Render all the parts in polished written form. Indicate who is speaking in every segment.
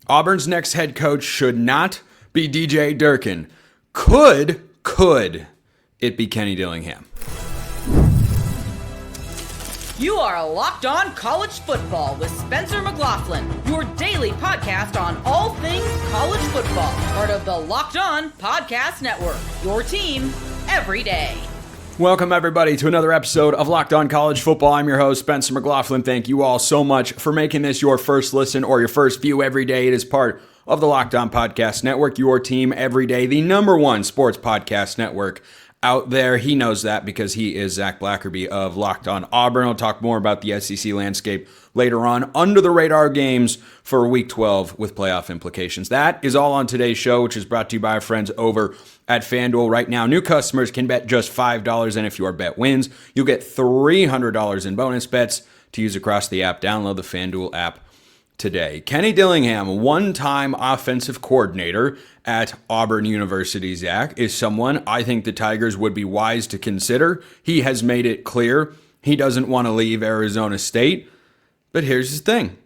Speaker 1: Auburn's next head coach should not be DJ Durkin. Could it be Kenny Dillingham?
Speaker 2: You are Locked On College Football with Spencer McLaughlin, your daily podcast on all things college football. Part of the Locked On Podcast Network, your team every day.
Speaker 1: Welcome, everybody, to another episode of Locked On College Football. I'm your host, Spencer McLaughlin. Thank you all so much for making this your first listen or your first view every day. It is part of the Locked On Podcast Network, your team every day, the number one sports podcast network out there. He knows that because he is Zach Blackerby of Locked On Auburn. I'll talk more about the SEC landscape later on. Under the radar games for Week 12 with playoff implications. That is all on today's show, which is brought to you by our friends over at FanDuel. Right now, new customers can bet just $5, and if your bet wins, you'll get $300 in bonus bets to use across the app. Download the FanDuel app today. Kenny Dillingham, one-time offensive coordinator at Auburn University, Zach, is someone I think the Tigers would be wise to consider. He has made it clear he doesn't want to leave Arizona State. But here's the thing.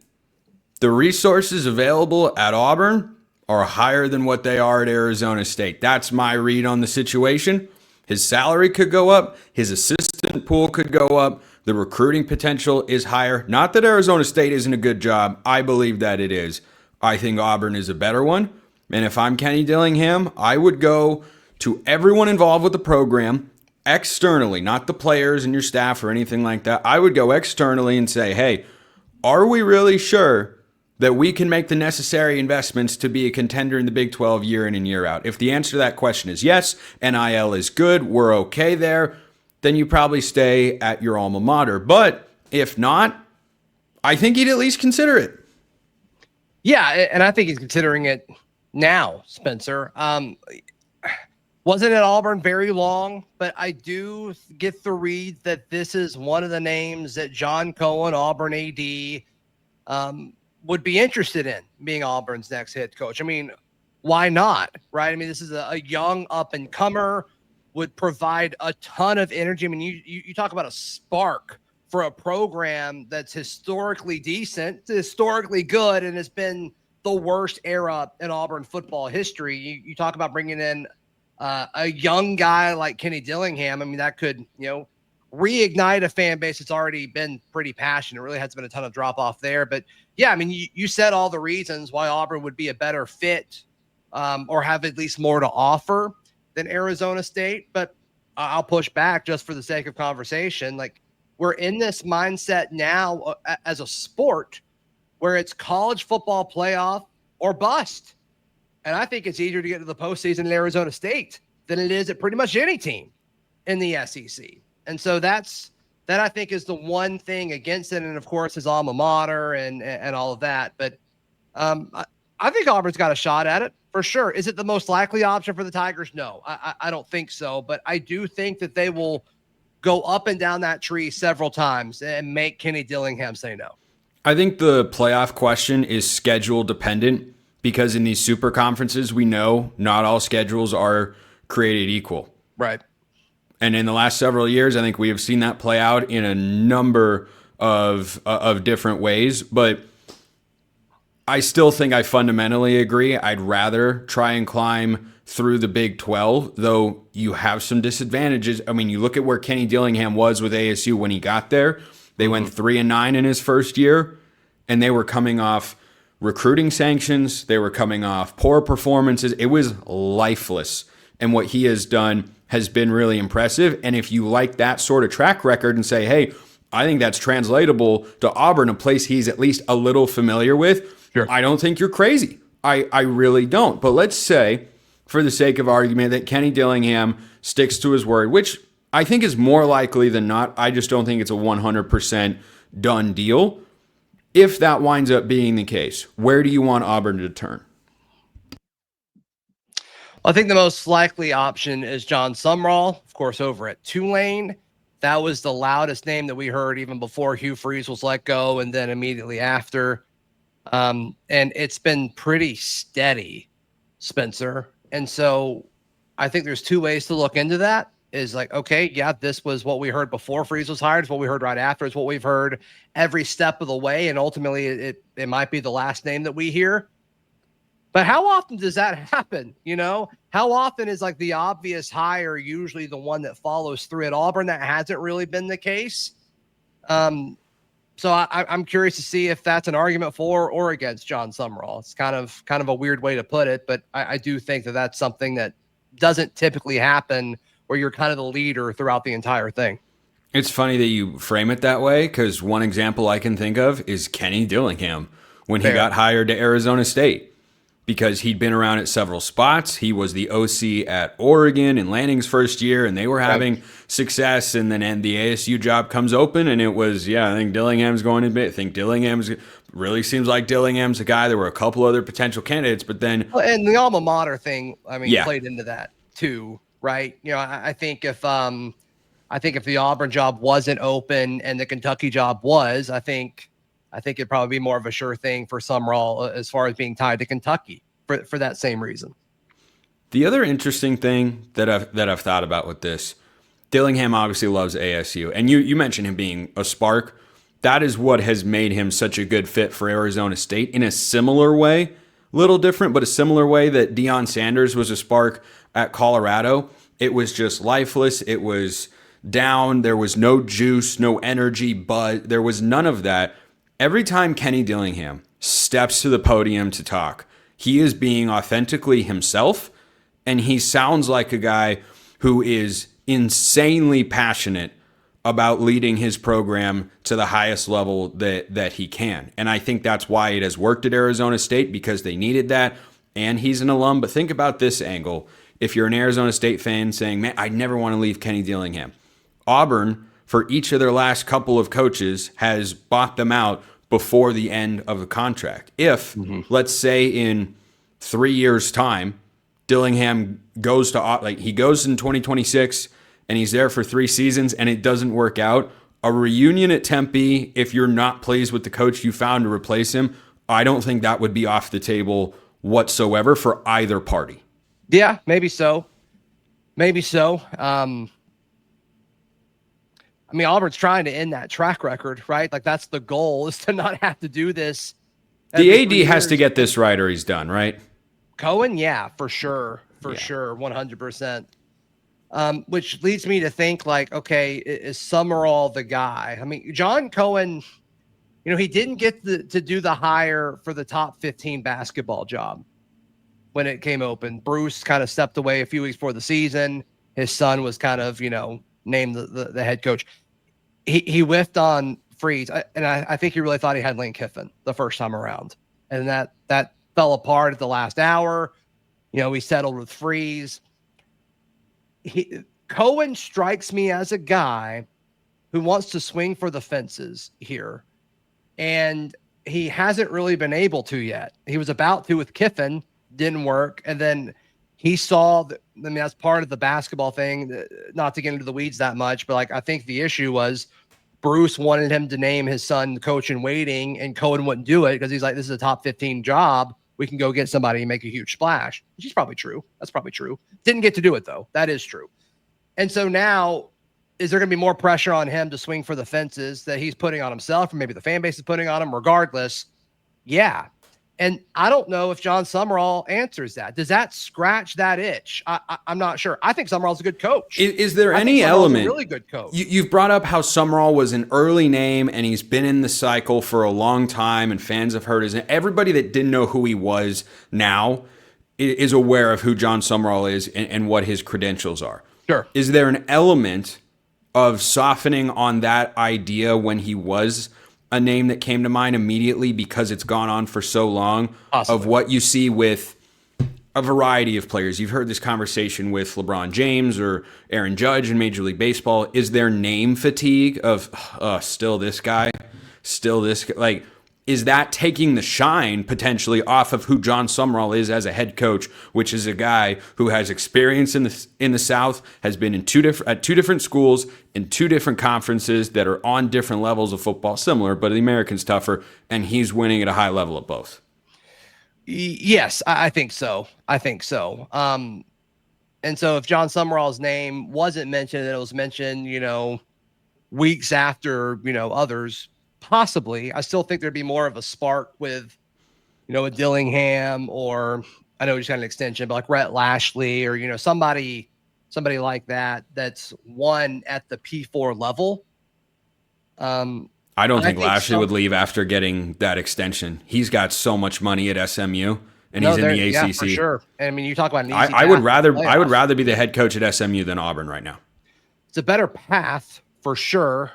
Speaker 1: The resources available at Auburn are higher than what they are at Arizona State. That's my read on the situation. His salary could go up. His assistant pool could go up. The recruiting potential is higher. Not that Arizona State isn't a good job. I believe that it is. I think Auburn is a better one. And if I'm Kenny Dillingham, I would go to everyone involved with the program externally, not the players and your staff or anything like that. I would go externally and say, hey, are we really sure that we can make the necessary investments to be a contender in the Big 12 year in and year out? If the answer to that question is yes, NIL is good, we're okay there, then you probably stay at your alma mater. But if not, I think he'd at least consider it.
Speaker 3: Yeah, and I think he's considering it now, Spencer. Wasn't at Auburn very long, but I do get the read that this is one of the names that John Cohen, Auburn AD, would be interested in being Auburn's next head coach. I mean, why not, right? I mean, this is a young up-and-comer, would provide a ton of energy. I mean, you talk about a spark for a program that's historically decent, historically good, and has been the worst era in Auburn football history. You talk about bringing in a young guy like Kenny Dillingham. I mean, that could, reignite a fan base that's already been pretty passionate. It really hasn't been a ton of drop off there. But yeah, I mean, you said all the reasons why Auburn would be a better fit or have at least more to offer than Arizona State. But I'll push back just for the sake of conversation. Like, we're in this mindset now as a sport where it's college football playoff or bust. And I think it's easier to get to the postseason in Arizona State than it is at pretty much any team in the SEC. And so that I think is the one thing against it. And of course, his alma mater and all of that. But I think Auburn's got a shot at it for sure. Is it the most likely option for the Tigers? No, I don't think so. But I do think that they will go up and down that tree several times and make Kenny Dillingham say no.
Speaker 1: I think the playoff question is schedule dependent because in these super conferences, we know not all schedules are created equal.
Speaker 3: Right.
Speaker 1: And in the last several years, I think we have seen that play out in a number of different ways. But I still think I fundamentally agree. I'd rather try and climb through the Big 12, though you have some disadvantages. I mean, you look at where Kenny Dillingham was with ASU when he got there. They went 3-9 in his first year, and they were coming off recruiting sanctions. They were coming off poor performances. It was lifeless. And what he has done has been really impressive. And if you like that sort of track record and say, hey, I think that's translatable to Auburn, a place he's at least a little familiar with,
Speaker 3: sure,
Speaker 1: I don't think you're crazy. I really don't. But let's say, for the sake of argument, that Kenny Dillingham sticks to his word, which I think is more likely than not. I just don't think it's a 100% done deal. If that winds up being the case, where do you want Auburn to turn?
Speaker 3: I think the most likely option is John Sumrall, of course, over at Tulane. That was the loudest name that we heard even before Hugh Freeze was let go and then immediately after. And it's been pretty steady, Spencer. And so I think there's two ways to look into that. Is like, okay, yeah, this was what we heard before Freeze was hired. It's what we heard right after. It's what we've heard every step of the way. And ultimately, it might be the last name that we hear. But how often does that happen? How often is like the obvious hire usually the one that follows through? At Auburn, that hasn't really been the case. So I'm curious to see if that's an argument for or against John Sumrall. It's kind of a weird way to put it, but I do think that that's something that doesn't typically happen where you're kind of the leader throughout the entire thing.
Speaker 1: It's funny that you frame it that way, because one example I can think of is Kenny Dillingham when he got hired to Arizona State, because he'd been around at several spots. He was the OC at Oregon in Lanning's first year, and they were having success. And then the ASU job comes open, and it was, I think Dillingham's going to be. I think really seems like Dillingham's a guy. There were a couple other potential candidates, but then.
Speaker 3: And the alma mater thing, played into that too, right? I think if the Auburn job wasn't open and the Kentucky job was, I think it'd probably be more of a sure thing for Sumrall as far as being tied to Kentucky for that same reason.
Speaker 1: The other interesting thing that I've thought about with this, Dillingham obviously loves ASU, and you mentioned him being a spark. That is what has made him such a good fit for Arizona State in a similar way, little different, but a similar way that Deion Sanders was a spark at Colorado. It was just lifeless. It was down. There was no juice, no energy, but there was none of that. Every time Kenny Dillingham steps to the podium to talk, he is being authentically himself, and he sounds like a guy who is insanely passionate about leading his program to the highest level that he can. And I think that's why it has worked at Arizona State, because they needed that, and he's an alum. But think about this angle. If you're an Arizona State fan saying, man, I never want to leave Kenny Dillingham. Auburn, for each of their last couple of coaches, has bought them out before the end of the contract. If, let's say in 3 years' time, Dillingham goes to, he goes in 2026 and he's there for 3 seasons and it doesn't work out, a reunion at Tempe, if you're not pleased with the coach you found to replace him, I don't think that would be off the table whatsoever for either party.
Speaker 3: Yeah, maybe so. Auburn's trying to end that track record, right? Like, that's the goal, is to not have to do this.
Speaker 1: The AD has to get this right or he's done, right?
Speaker 3: Cohen, yeah, for sure. For sure, 100%. Which leads me to think, like, okay, is Sumrall the guy? John Cohen, he didn't get to do the hire for the top 15 basketball job when it came open. Bruce kind of stepped away a few weeks before the season. His son was kind of, named the head coach. He whiffed on Freeze, and I think he really thought he had Lane Kiffin the first time around, and that fell apart at the last hour. He settled with Freeze. Cohen strikes me as a guy who wants to swing for the fences here, and he hasn't really been able to yet. He was about to with Kiffin, didn't work, and then he saw that. That's part of the basketball thing, not to get into the weeds that much, but I think the issue was Bruce wanted him to name his son coach in waiting, and Cohen wouldn't do it because he's like, this is a top 15 job. We can go get somebody and make a huge splash, which is probably true. That's probably true. Didn't get to do it, though. That is true. And so now, is there going to be more pressure on him to swing for the fences that he's putting on himself, or maybe the fan base is putting on him? Regardless, yeah. And I don't know if John Sumrall answers that. Does that scratch that itch? I'm not sure. I think Sumrall's a good coach.
Speaker 1: Is there any element?
Speaker 3: A really good coach.
Speaker 1: You've brought up how Sumrall was an early name and he's been in the cycle for a long time, and fans have heard his name. Everybody that didn't know who he was now is aware of who John Sumrall is and what his credentials are.
Speaker 3: Sure. Is
Speaker 1: there an element of softening on that idea when he was a name that came to mind immediately because it's gone on for so long? Possibly. Of what you see with a variety of players? You've heard this conversation with LeBron James or Aaron Judge in Major League Baseball. Is there name fatigue of still this guy? Like, is that taking the shine potentially off of who John Sumrall is as a head coach, which is a guy who has experience in the South, has been in two different schools in 2 different conferences that are on different levels of football, similar, but the American's tougher, and he's winning at a high level at both?
Speaker 3: Yes, I think so. And so if John Sumrall's name wasn't mentioned, and it was mentioned, weeks after, others, possibly, I still think there'd be more of a spark with a Dillingham, or I know he's got an extension, but like Rhett Lashley, or, somebody like that that's won at the P4 level.
Speaker 1: I don't think Lashley would leave after getting that extension. He's got so much money at SMU, and he's in the ACC.
Speaker 3: Yeah, for sure. And I mean, you talk about an easy
Speaker 1: I would rather be the head coach at SMU than Auburn right now.
Speaker 3: It's a better path for sure.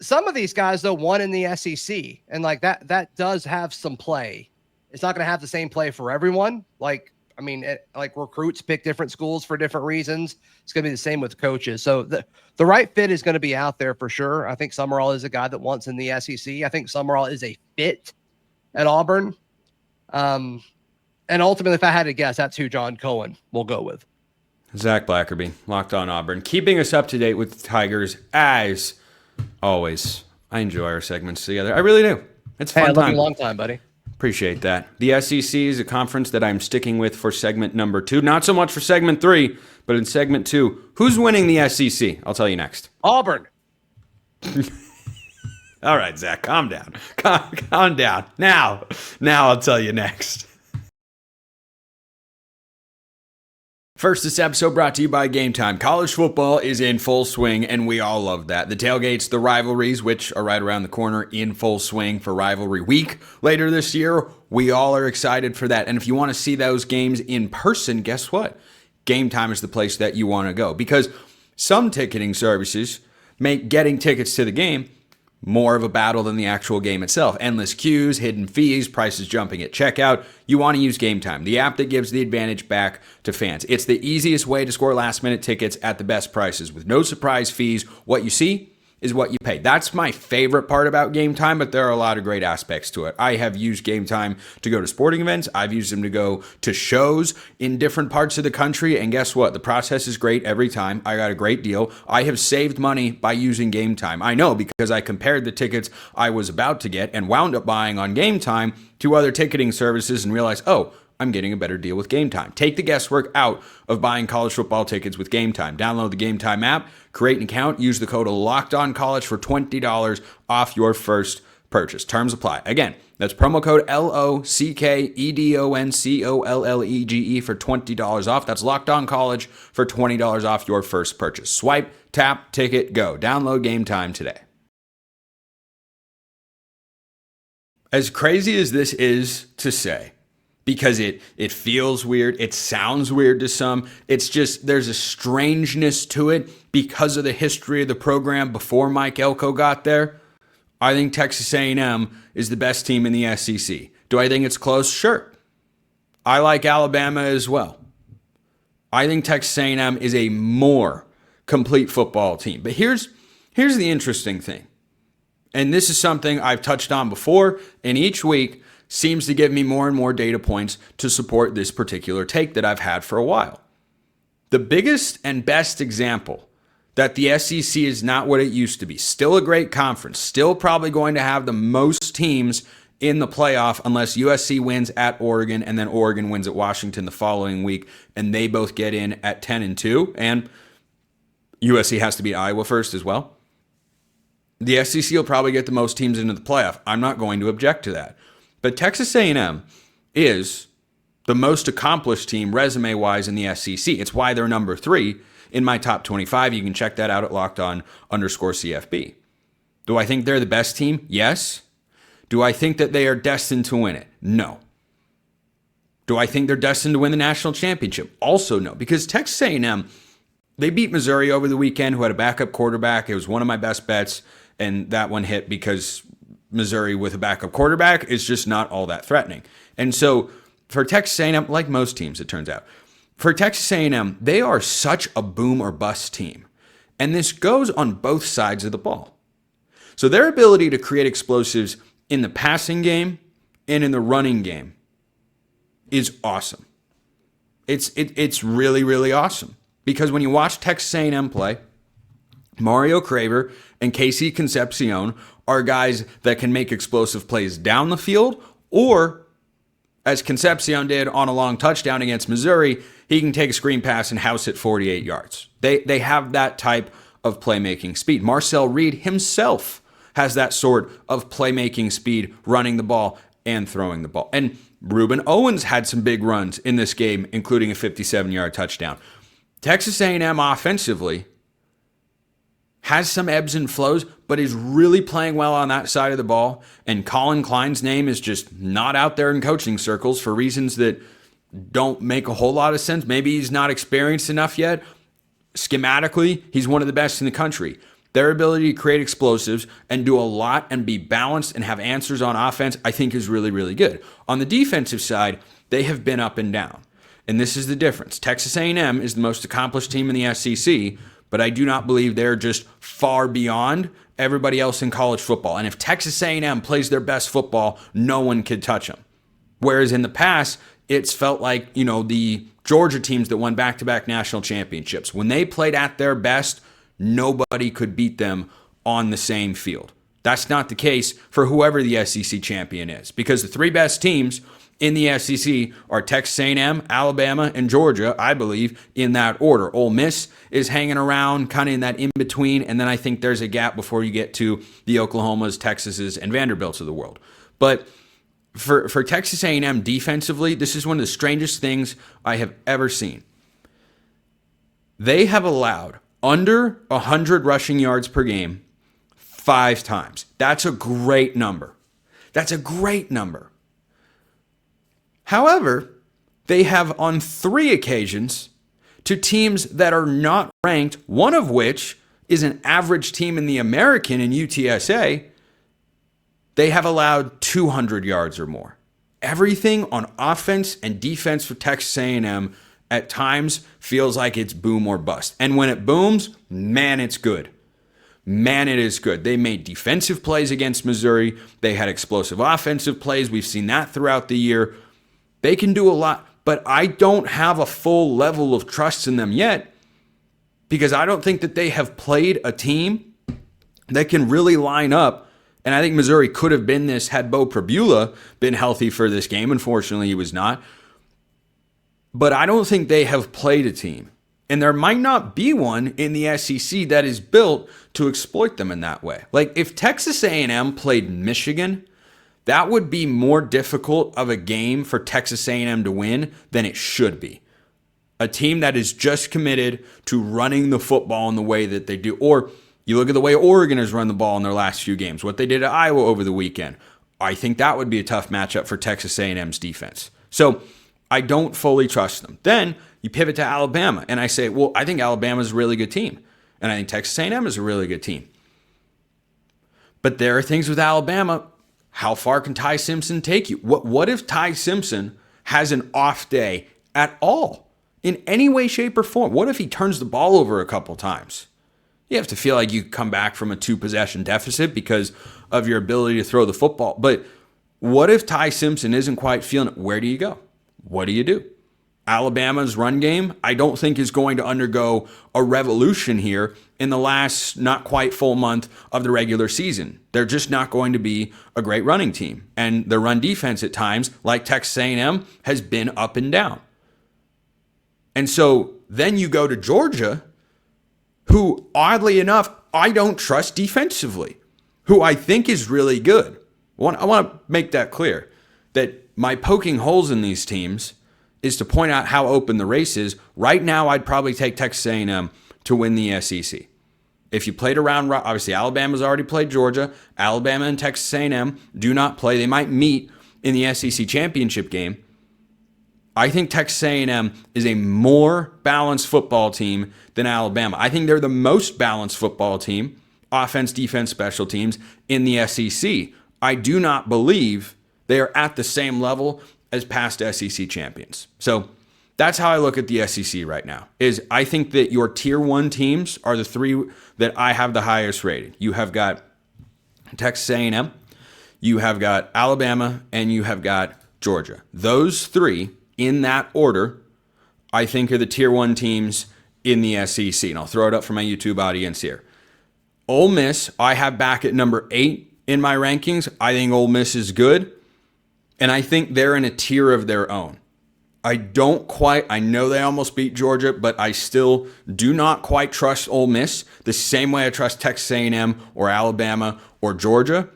Speaker 3: Some of these guys though won in the SEC, and like that does have some play. It's not going to have the same play for everyone. Like recruits pick different schools for different reasons. It's going to be the same with coaches. So the right fit is going to be out there for sure. I think Sumrall is a guy that wants in the SEC. I think Sumrall is a fit at Auburn. And ultimately, if I had to guess, that's who John Cohen will go with.
Speaker 1: Zach Blackerby, Locked On Auburn, keeping us up to date with the Tigers as always. I enjoy our segments together. I really do. It's a fun time.
Speaker 3: A long time, buddy.
Speaker 1: Appreciate that. The SEC is a conference that I'm sticking with for segment number 2. Not so much for segment 3, but in segment 2, who's winning the SEC? I'll tell you next.
Speaker 3: Auburn.
Speaker 1: All right, Zach, calm down. Calm down. Now I'll tell you next. First, this episode brought to you by Game Time. College football is in full swing, and we all love that. The tailgates, the rivalries, which are right around the corner, in full swing for Rivalry Week later this year. We all are excited for that. And if you want to see those games in person, guess what? Game Time is the place that you want to go, because some ticketing services make getting tickets to the game more of a battle than the actual game itself. Endless queues, hidden fees, prices jumping at checkout. You want to use Game Time, the app that gives the advantage back to fans. It's the easiest way to score last-minute tickets at the best prices with no surprise fees. What you see is what you pay. That's my favorite part about Game Time, but there are a lot of great aspects to it. I have used Game Time to go to sporting events. I've used them to go to shows in different parts of the country, and guess what? The process is great every time. I got a great deal. I have saved money by using Game Time. I know, because I compared the tickets I was about to get and wound up buying on Game Time to other ticketing services and realized, oh, I'm getting a better deal with Game Time. Take the guesswork out of buying college football tickets with Game Time. Download the Game Time app, create an account, use the code LOCKEDONCollege for $20 off your first purchase. Terms apply. Again, that's promo code LOCKEDONCOLLEGE for $20 off. That's LOCKEDONCollege for $20 off your first purchase. Swipe, tap, ticket, go. Download Game Time today. As crazy as this is to say, because it feels weird, it sounds weird to some, it's just, there's a strangeness to it because of the history of the program before Mike Elko got there. I think Texas A&M is the best team in the SEC. Do I think it's close? Sure. I like Alabama as well. I think Texas A&M is a more complete football team. But here's the interesting thing. And this is something I've touched on before, and each week seems to give me more and more data points to support this particular take that I've had for a while. The biggest and best example that the SEC is not what it used to be, still a great conference, still probably going to have the most teams in the playoff unless USC wins at Oregon and then Oregon wins at Washington the following week, and they both get in at 10-2, and USC has to beat Iowa first as well. The SEC will probably get the most teams into the playoff. I'm not going to object to that. But Texas A&M is the most accomplished team resume-wise in the SEC. It's why they're number 3 in my top 25. You can check that out at LockedOn_CFB. Do I think they're the best team? Yes. Do I think that they are destined to win it? No. Do I think they're destined to win the national championship? Also no, because Texas A&M, they beat Missouri over the weekend, who had a backup quarterback. It was one of my best bets, and that one hit because Missouri with a backup quarterback is just not all that threatening. And so for Texas A&M, like most teams, it turns out, for Texas A&M, they are such a boom or bust team. And this goes on both sides of the ball. So their ability to create explosives in the passing game and in the running game is awesome. It's really, really awesome. Because when you watch Texas A&M play, Mario Craver and Casey Concepcion are guys that can make explosive plays down the field, or as Concepcion did on a long touchdown against Missouri, he can take a screen pass and house it 48 yards. They have that type of playmaking speed. Marcel Reed himself has that sort of playmaking speed running the ball and throwing the ball. And Reuben Owens had some big runs in this game, including a 57-yard touchdown. Texas A&M offensively has some ebbs and flows, but is really playing well on that side of the ball. And Colin Klein's name is just not out there in coaching circles for reasons that don't make a whole lot of sense. Maybe he's not experienced enough yet. Schematically, he's one of the best in the country. Their ability to create explosives and do a lot and be balanced and have answers on offense, I think is really, really good. On the defensive side, they have been up and down. And this is the difference. Texas A&M is the most accomplished team in the SEC, but I do not believe they're just far beyond everybody else in college football. And if Texas A&M plays their best football, no one could touch them. Whereas in the past, it's felt like, the Georgia teams that won back-to-back national championships, when they played at their best, nobody could beat them on the same field. That's not the case for whoever the SEC champion is, because the three best teams in the SEC are Texas A&M, Alabama, and Georgia, I believe, in that order. Ole Miss is hanging around kind of in that in-between, and then I think there's a gap before you get to the Oklahomas, Texases, and Vanderbilts of the world. But for Texas A&M defensively, this is one of the strangest things I have ever seen. They have allowed under 100 rushing yards per game 5 times. That's a great number. That's a great number. However, they have on 3 occasions to teams that are not ranked, one of which is an average team in the American in UTSA, they have allowed 200 yards or more. Everything on offense and defense for Texas A&M at times feels like it's boom or bust. And when it booms, man, it's good. Man, it is good. They made defensive plays against Missouri. They had explosive offensive plays. We've seen that throughout the year. They can do a lot, but I don't have a full level of trust in them yet because I don't think that they have played a team that can really line up. And I think Missouri could have been this had Bo Prabula been healthy for this game. Unfortunately, he was not. But I don't think they have played a team. And there might not be one in the SEC that is built to exploit them in that way. Like if Texas A&M played Michigan, that would be more difficult of a game for Texas A&M to win than it should be. A team that is just committed to running the football in the way that they do. Or you look at the way Oregon has run the ball in their last few games, what they did at Iowa over the weekend. I think that would be a tough matchup for Texas A&M's defense. So I don't fully trust them. Then you pivot to Alabama, and I say, well, I think Alabama's a really good team, and I think Texas A&M is a really good team. But there are things with Alabama. How far can Ty Simpson take you? What if Ty Simpson has an off day at all in any way, shape, or form? What if he turns the ball over a couple times? You have to feel like you come back from a 2-possession deficit because of your ability to throw the football. But what if Ty Simpson isn't quite feeling it? Where do you go? What do you do? Alabama's run game, I don't think is going to undergo a revolution here in the last not quite full month of the regular season. They're just not going to be a great running team. And the run defense at times, like Texas A&M, has been up and down. And so then you go to Georgia, who, oddly enough, I don't trust defensively, who I think is really good. I want to make that clear, that my poking holes in these teams is to point out how open the race is. Right now, I'd probably take Texas A&M to win the SEC. If you played around, obviously Alabama's already played Georgia. Alabama and Texas A&M do not play. They might meet in the SEC championship game. I think Texas A&M is a more balanced football team than Alabama. I think they're the most balanced football team, offense, defense, special teams, in the SEC. I do not believe they are at the same level as past SEC champions. So that's how I look at the SEC right now, is I think that your tier 1 teams are the 3 that I have the highest rated. You have got Texas A&M, you have got Alabama, and you have got Georgia. Those 3, in that order, I think are the tier 1 teams in the SEC. And I'll throw it up for my YouTube audience here. Ole Miss, I have back at number 8 in my rankings. I think Ole Miss is good. And I think they're in a tier of their own. I know they almost beat Georgia, but I still do not quite trust Ole Miss the same way I trust Texas A&M or Alabama or Georgia,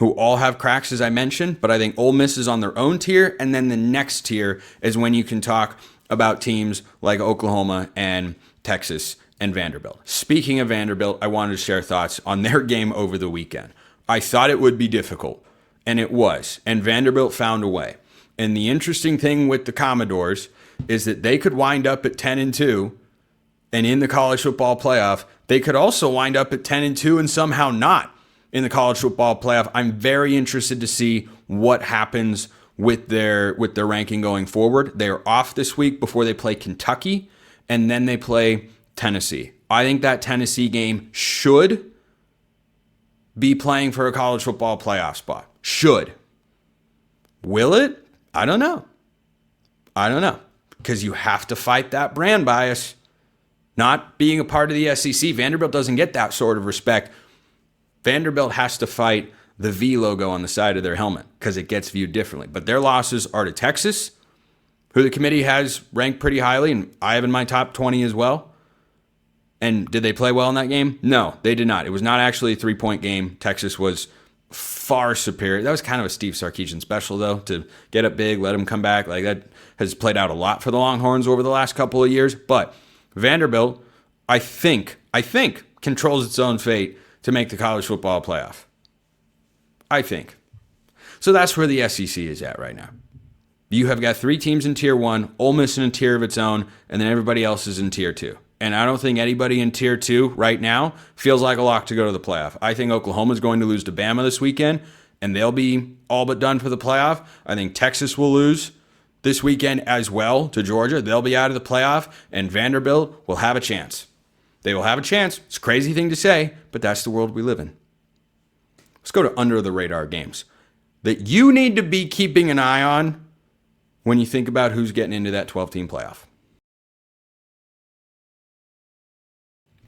Speaker 1: who all have cracks, as I mentioned, but I think Ole Miss is on their own tier, and then the next tier is when you can talk about teams like Oklahoma and Texas and Vanderbilt. Speaking of Vanderbilt, I wanted to share thoughts on their game over the weekend. I thought it would be difficult, and it was, and Vanderbilt found a way. And the interesting thing with the Commodores is that they could wind up at 10-2, and in the college football playoff, they could also wind up at 10-2 and somehow not in the college football playoff. I'm very interested to see what happens with their ranking going forward. They're off this week before they play Kentucky, and then they play Tennessee. I think that Tennessee game should be playing for a college football playoff spot. Should. Will it? I don't know. Because you have to fight that brand bias. Not being a part of the SEC, Vanderbilt doesn't get that sort of respect. Vanderbilt has to fight the V logo on the side of their helmet because it gets viewed differently. But their losses are to Texas, who the committee has ranked pretty highly, and I have in my top 20 as well. And did they play well in that game? No, they did not. It was not actually a 3-point game. Texas was far superior. That was kind of a Steve Sarkisian special, though, to get up big, let him come back. Like, that has played out a lot for the Longhorns over the last couple of years. But Vanderbilt, I think, controls its own fate to make the college football playoff. I think. So that's where the SEC is at right now. You have got 3 teams in Tier 1, Ole Miss in a tier of its own, and then everybody else is in Tier 2. And I don't think anybody in Tier 2 right now feels like a lock to go to the playoff. I think Oklahoma's going to lose to Bama this weekend, and they'll be all but done for the playoff. I think Texas will lose this weekend as well to Georgia. They'll be out of the playoff, and Vanderbilt will have a chance. They will have a chance. It's a crazy thing to say, but that's the world we live in. Let's go to under-the-radar games that you need to be keeping an eye on when you think about who's getting into that 12-team playoff.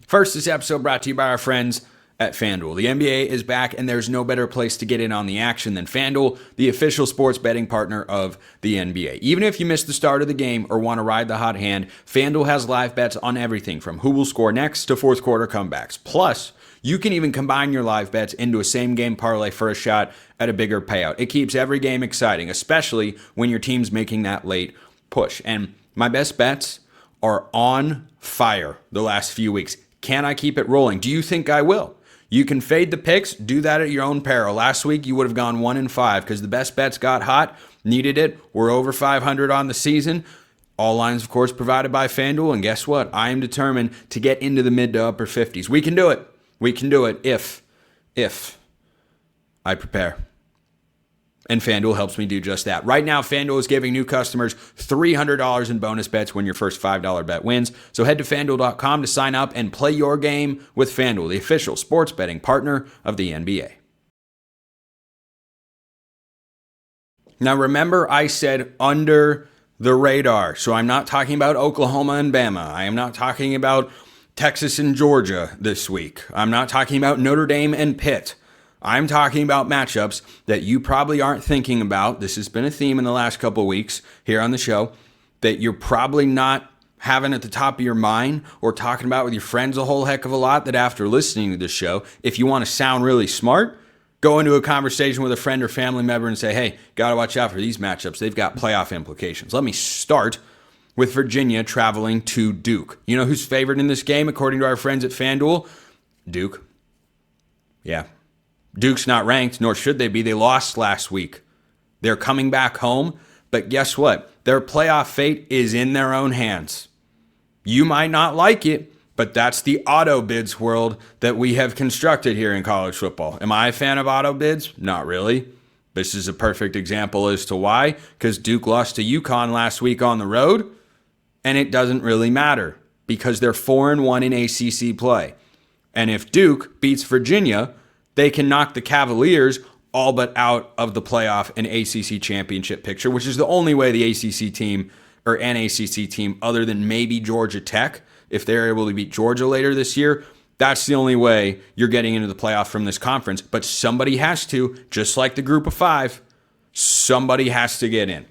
Speaker 1: First, this episode brought to you by our friends at FanDuel. The NBA is back, and there's no better place to get in on the action than FanDuel, the official sports betting partner of the NBA. Even if you missed the start of the game or want to ride the hot hand, FanDuel has live bets on everything from who will score next to fourth quarter comebacks. Plus, you can even combine your live bets into a same-game parlay for a shot at a bigger payout. It keeps every game exciting, especially when your team's making that late push. And my best bets are on fire the last few weeks. Can I keep it rolling? Do you think I will? You can fade the picks, do that at your own peril. Last week, you would have gone 1-5 because the best bets got hot, needed it. We're over 500 on the season. All lines, of course, provided by FanDuel. And guess what? I am determined to get into the mid to upper 50s. We can do it. We can do it if I prepare. And FanDuel helps me do just that. Right now, FanDuel is giving new customers $300 in bonus bets when your first $5 bet wins. So head to FanDuel.com to sign up and play your game with FanDuel, the official sports betting partner of the NBA. Now remember, I said under the radar. So I'm not talking about Oklahoma and Bama. I am not talking about Texas and Georgia this week. I'm not talking about Notre Dame and Pitt. I'm talking about matchups that you probably aren't thinking about. This has been a theme in the last couple of weeks here on the show that you're probably not having at the top of your mind or talking about with your friends a whole heck of a lot, that after listening to this show, if you want to sound really smart, go into a conversation with a friend or family member and say, hey, got to watch out for these matchups. They've got playoff implications. Let me start with Virginia traveling to Duke. You know who's favored in this game according to our friends at FanDuel? Duke. Yeah. Duke's not ranked, nor should they be. They lost last week. They're coming back home, but guess what? Their playoff fate is in their own hands. You might not like it, but that's the auto bids world that we have constructed here in college football. Am I a fan of auto bids? Not really. This is a perfect example as to why, because Duke lost to UConn last week on the road, and it doesn't really matter because they're 4-1 in ACC play. And if Duke beats Virginia, they can knock the Cavaliers all but out of the playoff and ACC championship picture, which is the only way the ACC team or an ACC team other than maybe Georgia Tech, if they're able to beat Georgia later this year, that's the only way you're getting into the playoff from this conference. But somebody has to, just like the group of 5, somebody has to get in.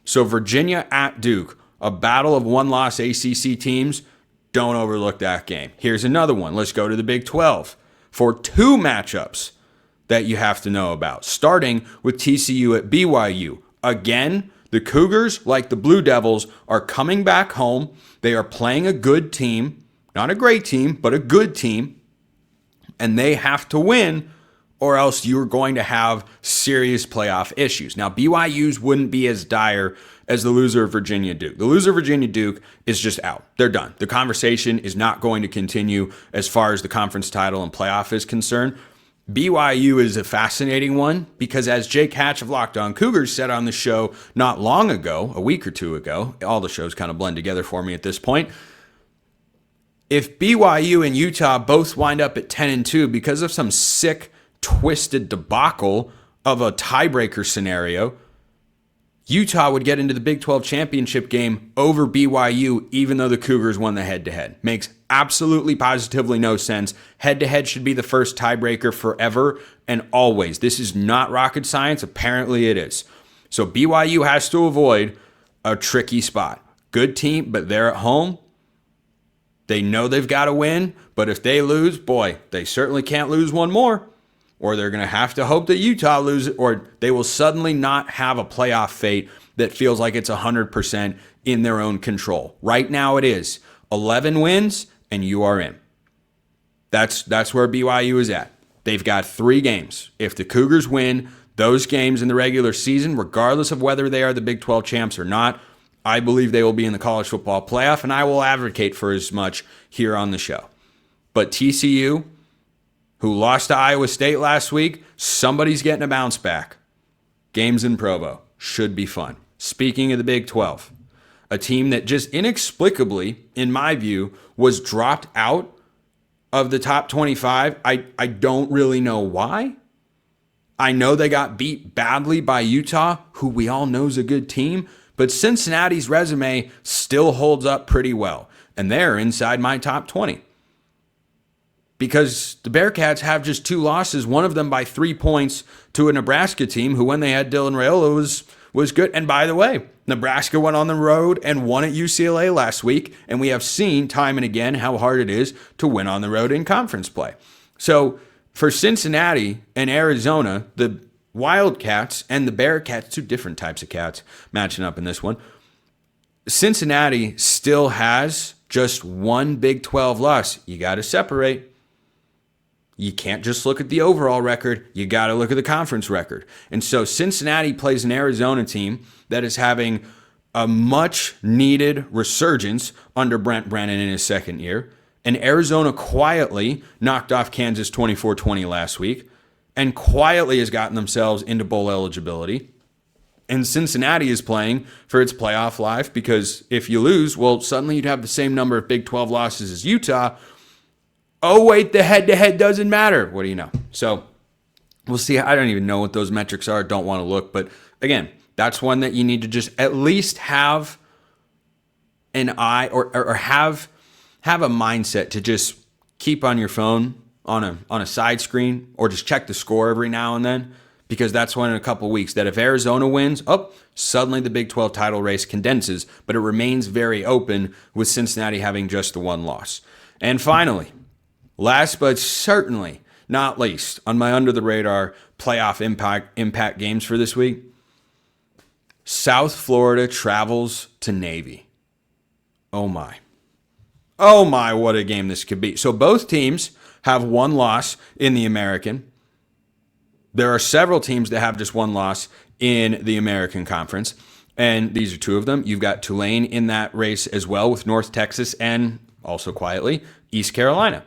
Speaker 1: So Virginia at Duke, a battle of one-loss ACC teams. Don't overlook that game. Here's another one. Let's go to the Big 12. For 2 matchups that you have to know about, starting with TCU at BYU. Again, the Cougars, like the Blue Devils, are coming back home. They are playing a good team, not a great team, but a good team, and they have to win or else you're going to have serious playoff issues. Now, BYU's wouldn't be as dire as the loser of Virginia Duke. The loser of Virginia Duke is just out. They're done. The conversation is not going to continue as far as the conference title and playoff is concerned. BYU is a fascinating one because, as Jake Hatch of Locked On Cougars said on the show not long ago, a week or two ago, all the shows kind of blend together for me at this point. If BYU and Utah both wind up at 10-2 because of some sick, twisted debacle of a tiebreaker scenario, Utah would get into the Big 12 championship game over BYU, even though the Cougars won the head-to-head. Makes absolutely positively no sense. Head-to-head should be the first tiebreaker forever and always. This is not rocket science. Apparently it is. So BYU has to avoid a tricky spot. Good team, but they're at home. They know they've got to win, but if they lose, boy, they certainly can't lose one more. Or they're going to have to hope that Utah loses, or they will suddenly not have a playoff fate that feels like it's 100% in their own control. Right now it is 11 wins and you are in. That's where BYU is at. They've got 3 games. If the Cougars win those games in the regular season, regardless of whether they are the Big 12 champs or not, I believe they will be in the college football playoff, and I will advocate for as much here on the show. But TCU, who lost to Iowa State last week, somebody's getting a bounce back. Games in Provo should be fun. Speaking of the Big 12, a team that just inexplicably, in my view, was dropped out of the top 25. I don't really know why. I know they got beat badly by Utah, who we all know is a good team, but Cincinnati's resume still holds up pretty well, and they're inside my top 20. Because the Bearcats have just 2 losses, one of them by 3 points to a Nebraska team who, when they had Dylan Raiola, was good. And by the way, Nebraska went on the road and won at UCLA last week, and we have seen time and again how hard it is to win on the road in conference play. So for Cincinnati and Arizona, the Wildcats and the Bearcats, 2 different types of cats matching up in this one, Cincinnati still has just 1 Big 12 loss. You got to separate. You can't just look at the overall record. You got to look at the conference record. And so Cincinnati plays an Arizona team that is having a much needed resurgence under Brent Brennan in his second year. And Arizona quietly knocked off Kansas 24-20 last week and quietly has gotten themselves into bowl eligibility. And Cincinnati is playing for its playoff life because if you lose, well, suddenly you'd have the same number of Big 12 losses as Utah. Oh, wait, the head-to-head doesn't matter. What do you know? So we'll see. I don't even know what those metrics are. Don't want to look. But again, that's one that you need to just at least have an eye or have a mindset to just keep on your phone on a side screen or just check the score every now and then, because that's one in a couple weeks that if Arizona wins, suddenly the Big 12 title race condenses, but it remains very open with Cincinnati having just the 1 loss. And finally, last but certainly not least, on my under-the-radar playoff impact games for this week, South Florida travels to Navy. Oh my, what a game this could be. So both teams have 1 loss in the American. There are several teams that have just 1 loss in the American Conference, and these are 2 of them. You've got Tulane in that race as well with North Texas and also quietly East Carolina.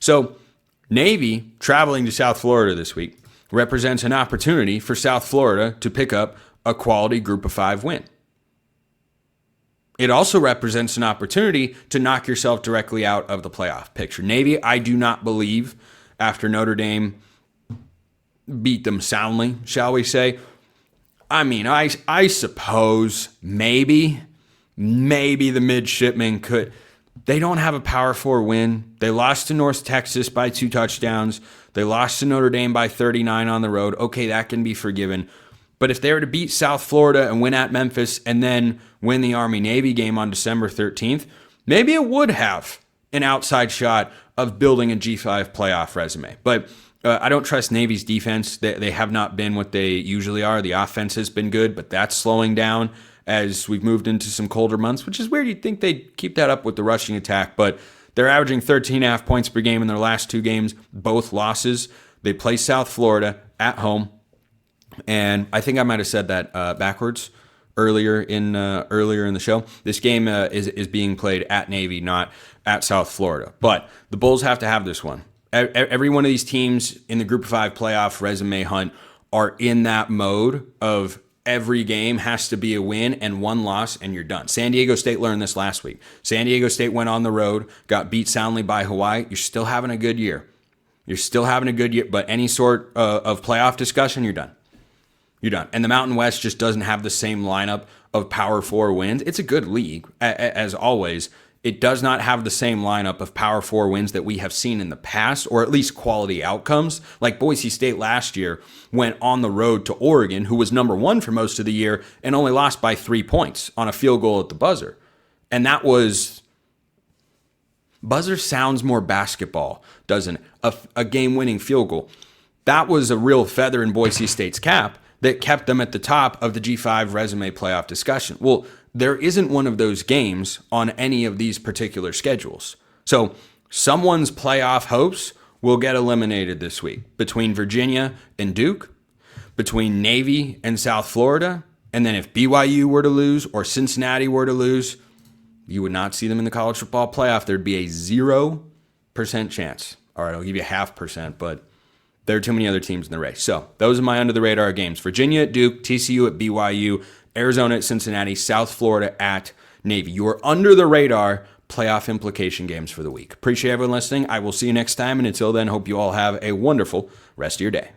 Speaker 1: So Navy traveling to South Florida this week represents an opportunity for South Florida to pick up a quality Group of 5 win. It also represents an opportunity to knock yourself directly out of the playoff picture. Navy, I do not believe, after Notre Dame beat them soundly, shall we say. I mean, I suppose maybe the midshipmen could. They don't have a Power 4 win. They lost to North Texas by 2 touchdowns. They lost to Notre Dame by 39 on the road. Okay, that can be forgiven. But if they were to beat South Florida and win at Memphis and then win the Army-Navy game on December 13th, maybe it would have an outside shot of building a G5 playoff resume. But I don't trust Navy's defense. They have not been what they usually are. The offense has been good, but that's slowing down as we've moved into some colder months, which is weird. You'd think they'd keep that up with the rushing attack, but they're averaging 13.5 points per game in their last 2 games, both losses. They play South Florida at home, and I think I might have said that backwards earlier in the show. This game is being played at Navy, not at South Florida. But the Bulls have to have this one. Every one of these teams in the Group of 5 playoff resume hunt are in that mode of every game has to be a win and 1 loss and you're done. San Diego State learned this last week. San Diego State went on the road, got beat soundly by Hawaii. You're still having a good year. But any sort of playoff discussion, you're done. You're done. And the Mountain West just doesn't have the same lineup of Power 4 wins. It's a good league, as always. It does not have the same lineup of Power 4 wins that we have seen in the past, or at least quality outcomes. Like Boise State last year went on the road to Oregon, who was number 1 for most of the year, and only lost by 3 points on a field goal at the buzzer. And that was... Buzzer sounds more basketball, doesn't it? A game-winning field goal. That was a real feather in Boise State's cap that kept them at the top of the G5 resume playoff discussion. Well, there isn't one of those games on any of these particular schedules. So someone's playoff hopes will get eliminated this week between Virginia and Duke, between Navy and South Florida, and then if BYU were to lose or Cincinnati were to lose, you would not see them in the college football playoff. There'd be a 0% chance. All right, I'll give you 0.5%, but there are too many other teams in the race. So those are my under-the-radar games. Virginia at Duke, TCU at BYU, Arizona at Cincinnati, South Florida at Navy. Your under-the-radar playoff implication games for the week. Appreciate everyone listening. I will see you next time, and until then, hope you all have a wonderful rest of your day.